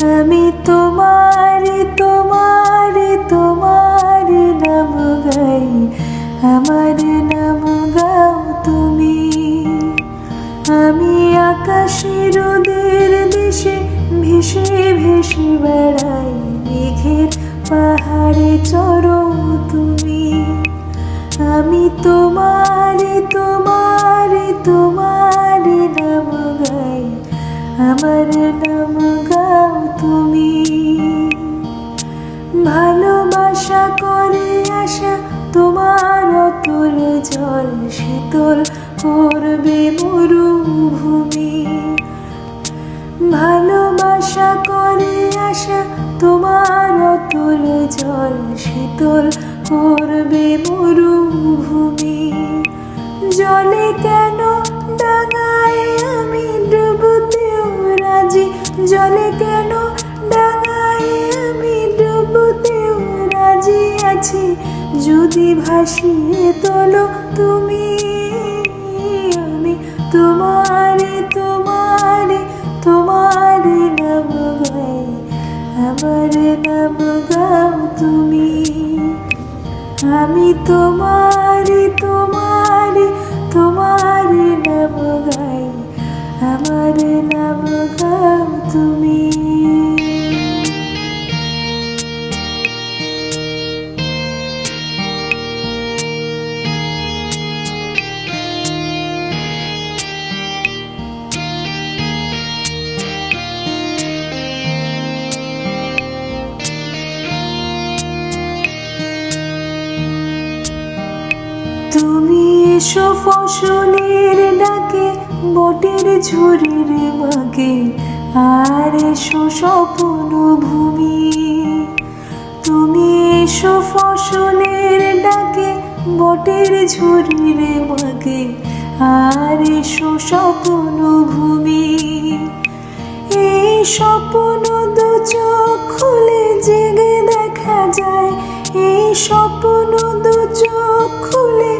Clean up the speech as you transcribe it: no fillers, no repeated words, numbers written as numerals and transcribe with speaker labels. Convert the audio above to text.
Speaker 1: আমি তোমারি তোমারি তোমারি নাম গাই, আমার নাম গাও তুমি। আমি আকাশের ওদের দেশে ভেসে ভেসে বেড়াই, মেঘের পাহাড়ে চড়ো তুমি। আমি তোমারি তোমারি তোমারি নাম গাই, আমার নাম গাও তুমি। ভালোবাসা করে আসা তোমার অতল জল, শীতল করবে মরুভূমি। ভালোবাসা করে আসা তোমার অতল জল, শীতল করবে মরুভূমি। জলে কেন ডাঙায় আমি ডুবতেও রাজি, জলে কেন ডাঙায় আমি ডুবতেও রাজি আছি, যদি ভাসিয়ে তোলো তুমি। আমি তোমারি তোমারি তোমারি নাম গাই, আমার নাম গাও তুমি। আমি তোমারি তোমারি তোমারি নাম গাই, আমার নাম গাও তুমি। তুমি এসো ফসলের ডাকে, বটের ঝুড়ির মাকে, আর এসো স্বপ্ন ভূমি। তুমি এসো ফসলের ডাকে, বটের ঝুড়ির মাকে, আর এসো স্বপ্ন ভূমি। এই স্বপ্ন দু চোখ খুলে জেগে দেখা যায়, এই স্বপ্ন দু চোখ খুলে